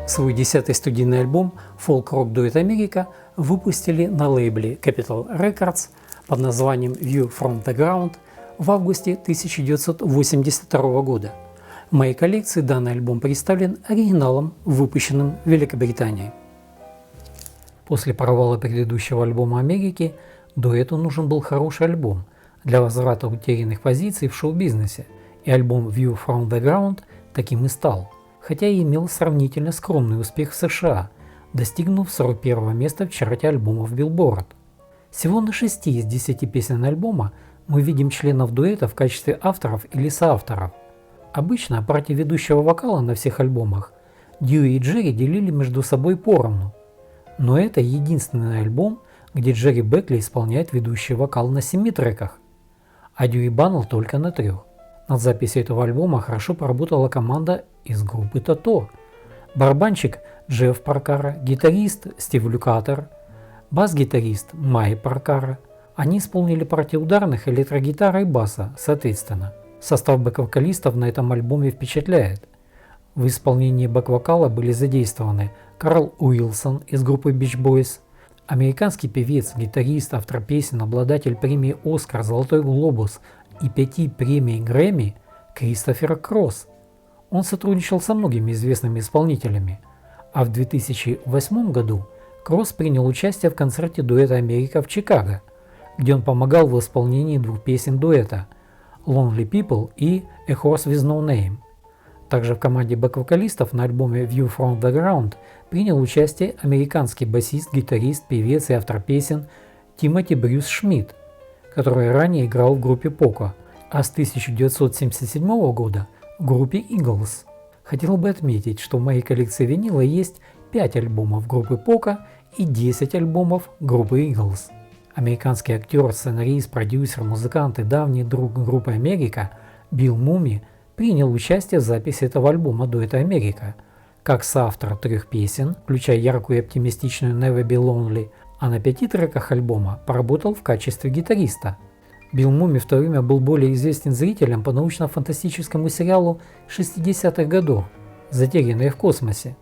Свой 10-й студийный альбом фолк-рок-дуэт «Америка» выпустили на лейбле Capitol Records под названием View from the Ground в августе 1982 года. В моей коллекции данный альбом представлен оригиналом, выпущенным в Великобритании. После провала предыдущего альбома «Америки» дуэту нужен был хороший альбом для возврата утерянных позиций в шоу-бизнесе, и альбом View from the Ground таким и стал, хотя и имел сравнительно скромный успех в США, достигнув 41-го места в чарте альбомов Billboard. Всего на 6 из 10 песен альбома мы видим членов дуэта в качестве авторов или соавторов. Обычно партии ведущего вокала на всех альбомах Дьюи и Джерри делили между собой поровну, но это единственный альбом, где Джерри Бекли исполняет ведущий вокал на 7 треках, а Дьюи Баннелл только на 3. Над записью этого альбома хорошо поработала команда из группы Тото. Барабанщик Джефф Поркара, гитарист Стив Лукатер, бас-гитарист Май Поркара. Они исполнили партии ударных, электрогитары и баса, соответственно. Состав бэк-вокалистов на этом альбоме впечатляет. В исполнении бэк-вокала были задействованы Карл Уилсон из группы Beach Boys, американский певец, гитарист, автор песен, обладатель премии «Оскар», «Золотой глобус» и 5 премий Грэмми Кристофер Кросс. Он сотрудничал со многими известными исполнителями, а в 2008 году Кросс принял участие в концерте дуэта «Америка» в Чикаго, где он помогал в исполнении 2 песен дуэта «Lonely People» и «A Horse with No Name». Также в команде бэк-вокалистов на альбоме View from the Ground принял участие американский басист, гитарист, певец и автор песен Тимоти Брюс Шмидт, который ранее играл в группе Поко, а с 1977 года в группе Eagles. Хотел бы отметить, что в моей коллекции винила есть 5 альбомов группы Поко и 10 альбомов группы Eagles. Американский актер, сценарист, продюсер, музыкант и давний друг группы Америка Билл Муми принял участие в записи этого альбома дуэта «Америка», как соавтор 3 песен, включая яркую и оптимистичную «Never Be Lonely», а на 5 треках альбома поработал в качестве гитариста. Билл Муми в то время был более известен зрителям по научно-фантастическому сериалу 60-х годов «Затерянные в космосе».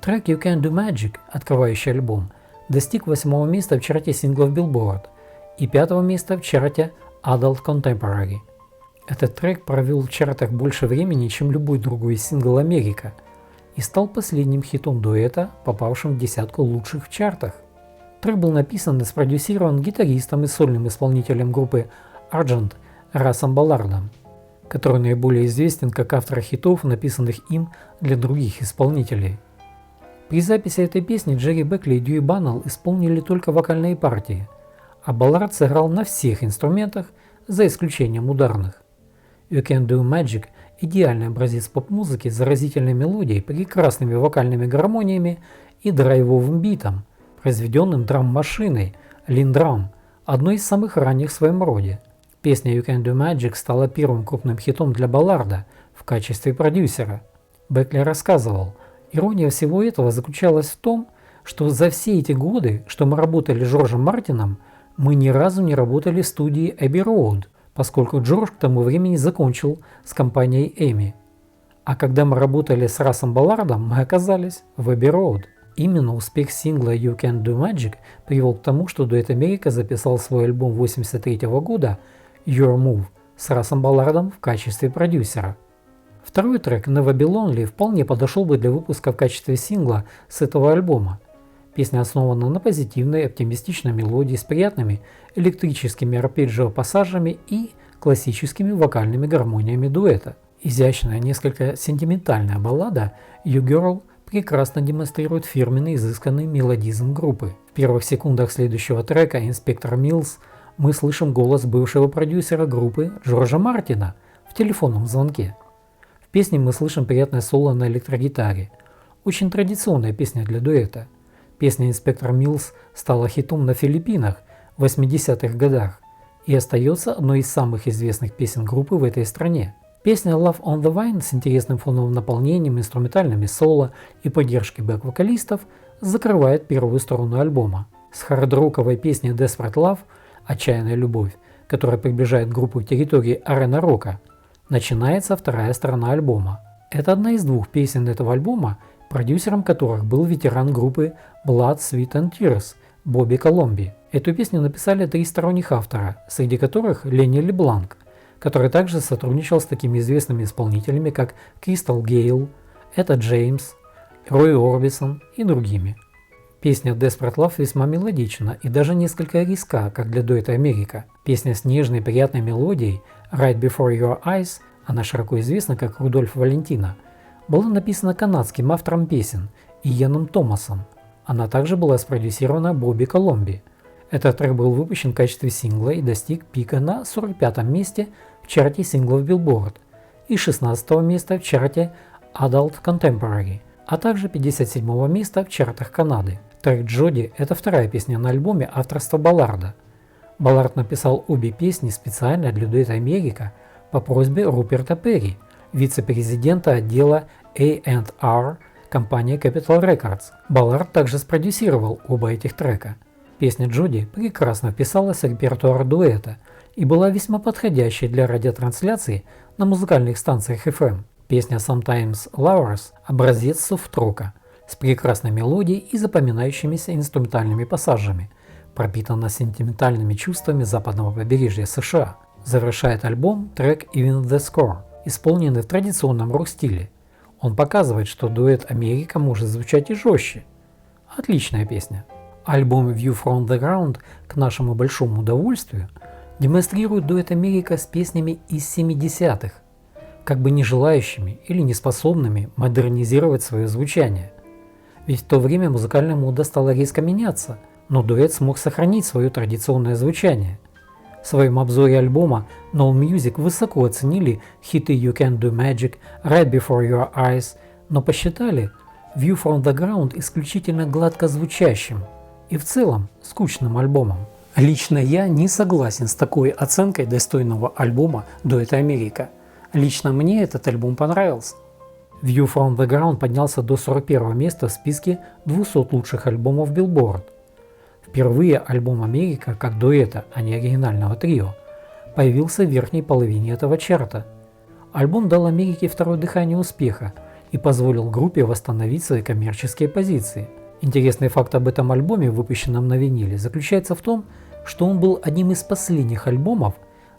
Трек You Can Do Magic, открывающий альбом, достиг 8-го места в чарте синглов Billboard и 5-го места в чарте Adult Contemporary. Этот трек провел в чартах больше времени, чем любой другой сингл «Америка», и стал последним хитом дуэта, попавшим в десятку лучших в чартах. Трек был написан и спродюсирован гитаристом и сольным исполнителем группы Argent Рассом Баллардом, который наиболее известен как автор хитов, написанных им для других исполнителей. При записи этой песни Джерри Бекли и Дьюи Баннелл исполнили только вокальные партии, а Баллард сыграл на всех инструментах, за исключением ударных. You Can Do Magic – идеальный образец поп-музыки с заразительной мелодией, прекрасными вокальными гармониями и драйвовым битом, произведенным драм-машиной Lindrum, одной из самых ранних в своем роде. Песня You Can Do Magic стала первым крупным хитом для Балларда в качестве продюсера. Бекли рассказывал, ирония всего этого заключалась в том, что за все эти годы, что мы работали с Джорджем Мартином, мы ни разу не работали в студии Abbey Road, поскольку Джордж к тому времени закончил с компанией Эми. А когда мы работали с Рассом Баллардом, мы оказались в Abbey Road. Именно успех сингла You Can Do Magic привел к тому, что дуэт «Америка» записал свой альбом 1983 года Your Move с Рассом Баллардом в качестве продюсера. Второй трек Never Be Lonely вполне подошел бы для выпуска в качестве сингла с этого альбома. Песня основана на позитивной, оптимистичной мелодии с приятными электрическими арпеджио-пассажами и классическими вокальными гармониями дуэта. Изящная, несколько сентиментальная баллада You Girl прекрасно демонстрирует фирменный изысканный мелодизм группы. В первых секундах следующего трека «Инспектор Миллс» мы слышим голос бывшего продюсера группы Джорджа Мартина в телефонном звонке. В песне мы слышим приятное соло на электрогитаре. Очень традиционная песня для дуэта. Песня «Инспектор Миллс» стала хитом на Филиппинах в 80-х годах и остается одной из самых известных песен группы в этой стране. Песня Love on the Vine с интересным фоновым наполнением, инструментальными соло и поддержкой бэк-вокалистов закрывает первую сторону альбома. С хард-роковой песней Desperate Love «Отчаянная любовь», которая приближает группу к территории арена-рока, начинается вторая сторона альбома. Это одна из двух песен этого альбома, продюсером которых был ветеран группы Blood, Sweat and Tears Бобби Коломби. Эту песню написали 3 сторонних автора, среди которых Ленни Лебланк, который также сотрудничал с такими известными исполнителями, как Кристал Гейл, Эта Джеймс, Рой Орбисон и другими. Песня Desperate Love весьма мелодична и даже несколько резка, как для дуэта Америка. Песня с нежной приятной мелодией Right Before Your Eyes, она широко известна как Рудольф Валентино, была написана канадским автором песен Иеном Томасом. Она также была спродюсирована Бобби Коломби. Этот трек был выпущен в качестве сингла и достиг пика на 45-м месте в чарте синглов Billboard и 16-го места в чарте Adult Contemporary, а также 57-го места в чартах Канады. Трек «Джоди» – это вторая песня на альбоме авторства Балларда. Баллард написал обе песни специально для дуэта Америка по просьбе Руперта Перри, вице-президента отдела A&R компании Capitol Records. Баллард также спродюсировал оба этих трека. Песня «Джоди» прекрасно вписалась в репертуар дуэта и была весьма подходящей для радиотрансляции на музыкальных станциях FM. Песня Sometimes Lovers – образец софт-рока с прекрасной мелодией и запоминающимися инструментальными пассажами, пропитана сентиментальными чувствами западного побережья США. Завершает альбом трек Even the Score, исполненный в традиционном рок-стиле. Он показывает, что дуэт Америка может звучать и жестче. Отличная песня. Альбом View from the Ground, к нашему большому удовольствию, демонстрирует дуэт Америка с песнями из 70-х, как бы не желающими или не способными модернизировать свое звучание. Ведь в то время музыкальная мода стала резко меняться, но дуэт смог сохранить свое традиционное звучание. В своем обзоре альбома No Music высоко оценили хиты You Can Do Magic, Right Before Your Eyes, но посчитали View from the Ground исключительно гладко звучащим и в целом скучным альбомом. Лично я не согласен с такой оценкой достойного альбома дуэта Америка. Лично мне этот альбом понравился. View from the Ground поднялся до 41 места в списке 200 лучших альбомов Billboard. Впервые альбом Америка, как дуэта, а не оригинального трио, появился в верхней половине этого чарта. Альбом дал Америке второе дыхание успеха и позволил группе восстановить свои коммерческие позиции. Интересный факт об этом альбоме, выпущенном на виниле, заключается в том, что он был одним из последних альбомов,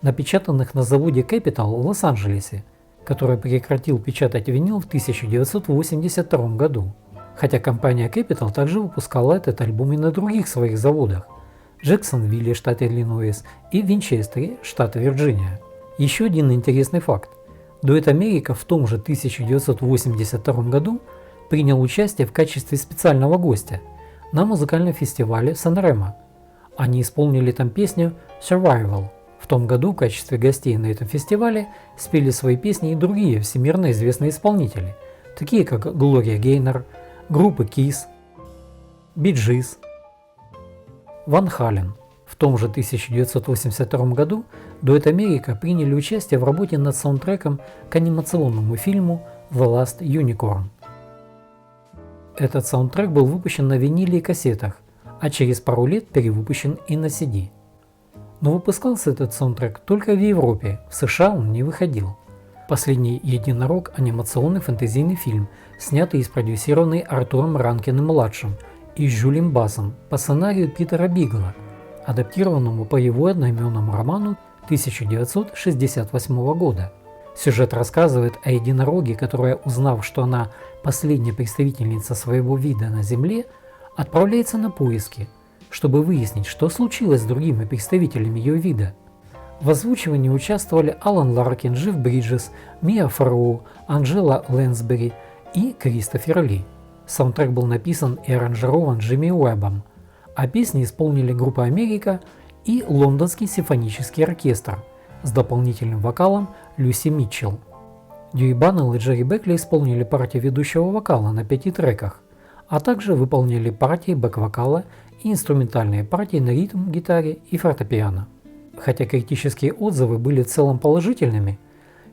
напечатанных на заводе Capitol в Лос-Анджелесе, который прекратил печатать винил в 1982 году. Хотя компания Capitol также выпускала этот альбом и на других своих заводах – Джексонвилле, штат Иллинойс, и Винчестере, штат Вирджиния. Еще один интересный факт. Дуэт Америка в том же 1982 году принял участие в качестве специального гостя на музыкальном фестивале Сан-Ремо. Они исполнили там песню Survival. В том году в качестве гостей на этом фестивале спели свои песни и другие всемирно известные исполнители, такие как Глория Гейнор, группы Kiss, Bee Gees, Ван Хален. В том же 1982 году дуэт Америка приняли участие в работе над саундтреком к анимационному фильму The Last Unicorn. Этот саундтрек был выпущен на виниле и кассетах, а через пару лет перевыпущен и на CD. Но выпускался этот саундтрек только в Европе, в США он не выходил. Последний единорог – анимационный фэнтезийный фильм, снятый и спродюсированный Артуром Ранкиным-младшим и Жюлем Басом по сценарию Питера Бигла, адаптированному по его одноименному роману 1968 года. Сюжет рассказывает о единороге, которая, узнав, что она последняя представительница своего вида на Земле, отправляется на поиски, чтобы выяснить, что случилось с другими представителями ее вида. В озвучивании участвовали Алан Ларкин, Джефф Бриджес, Мия Фарроу, Анджела Лэнсбери и Кристофер Ли. Саундтрек был написан и аранжирован Джимми Уэббом, а песни исполнили группа Америка и Лондонский симфонический оркестр с дополнительным вокалом Люси Митчелл. Дьюи Баннелл и Джерри Бекли исполнили партии ведущего вокала на 5 треках, а также выполнили партии бэк-вокала и инструментальные партии на ритм-гитаре и фортепиано. Хотя критические отзывы были в целом положительными,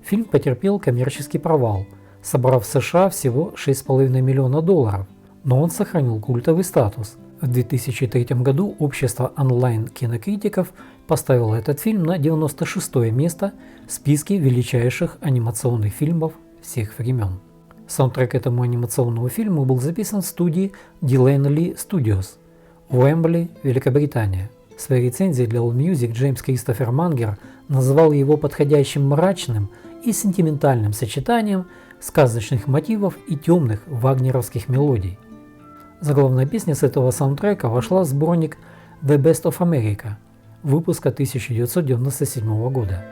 фильм потерпел коммерческий провал, собрав в США всего $6,5 миллиона, но он сохранил культовый статус. В 2003 году общество онлайн-кинокритиков поставило этот фильм на 96-е место в списке величайших анимационных фильмов всех времен. Саундтрек этому анимационному фильму был записан в студии Delaney Lee Studios в Уэмбли, Великобритания. В своей рецензии для AllMusic Джеймс Кристофер Мангер назвал его подходящим мрачным и сентиментальным сочетанием сказочных мотивов и темных вагнеровских мелодий. Заглавная песня с этого саундтрека вошла в сборник The Best of America выпуска 1997 года.